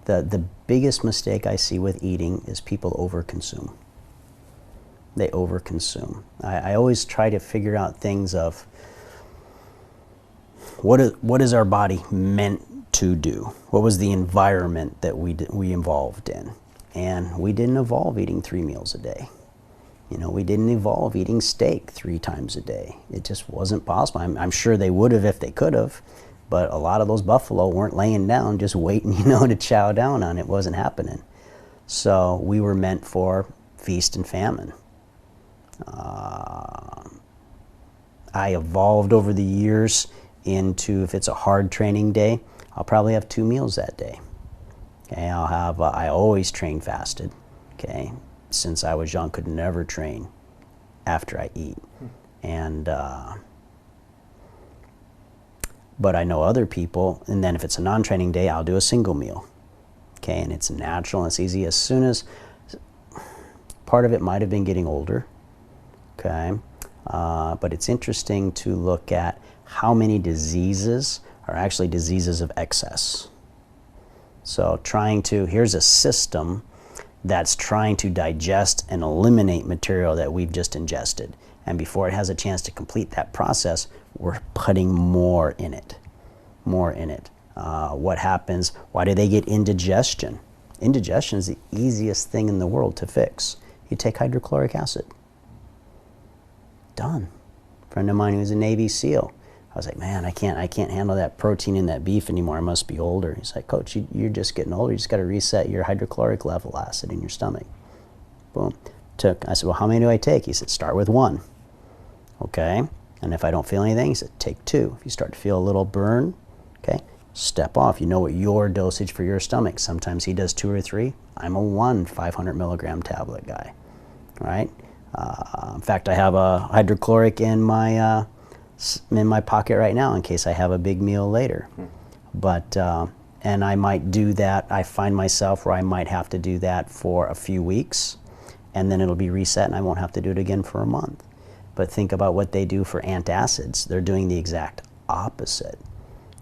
The biggest mistake I see with eating is people overconsume. They overconsume. I always try to figure out things of what is our body meant to do? What was the environment that we evolved in? And we didn't evolve eating 3 meals a day. You know, we didn't evolve eating steak 3 times a day. It just wasn't possible. I'm sure they would have if they could have, but a lot of those buffalo weren't laying down just waiting, you know, to chow down on it. It wasn't happening. So we were meant for feast and famine. I evolved over the years into, if it's a hard training day, I'll probably have 2 meals that day. Okay, I'll have, I always train fasted. Okay, since I was young, could never train after I eat. And, but I know other people, and then if it's a non-training day, I'll do a single meal. Okay, and it's natural and it's easy. As soon as, part of it might have been getting older. Okay, but it's interesting to look at how many diseases are actually diseases of excess. So here's a system that's trying to digest and eliminate material that we've just ingested. And before it has a chance to complete that process, we're putting more in it. What happens? Why do they get indigestion? Indigestion is the easiest thing in the world to fix. You take hydrochloric acid. Done. A friend of mine who's a Navy SEAL. I was like, man, I can't handle that protein in that beef anymore. I must be older. He's like, Coach, you're just getting older. You just got to reset your hydrochloric level acid in your stomach. Boom. I said, well, how many do I take? He said, start with 1. Okay. And if I don't feel anything, he said, take 2. If you start to feel a little burn, okay, step off. You know what your dosage for your stomach. Sometimes he does 2 or 3. I'm a 1 500 milligram tablet guy. Right. In fact, I have a hydrochloric in my pocket right now in case I have a big meal later. But and I might do that. I find myself where I might have to do that for a few weeks, and then it'll be reset, and I won't have to do it again for a month. But think about what they do for antacids. They're doing the exact opposite.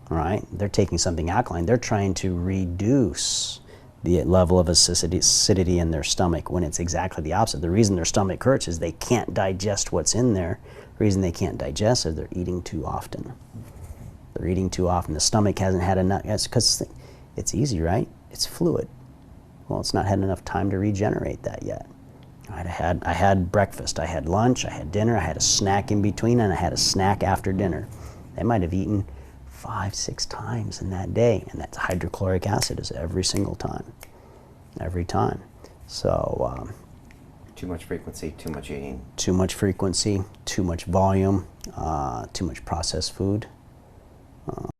Right? They're taking something alkaline. They're trying to reduce the level of acidity in their stomach when it's exactly the opposite. The reason their stomach hurts is they can't digest what's in there. The reason they can't digest is they're eating too often. They're eating too often. The stomach hasn't had enough. It's because it's easy, right? It's fluid. Well, it's not had enough time to regenerate that yet. Right? I had breakfast, I had lunch, I had dinner, I had a snack in between, and I had a snack after dinner. They might have eaten 5, 6 times in that day, and that's hydrochloric acid is every single time. Every time. So too much frequency, too much eating. Too much frequency, too much volume, too much processed food.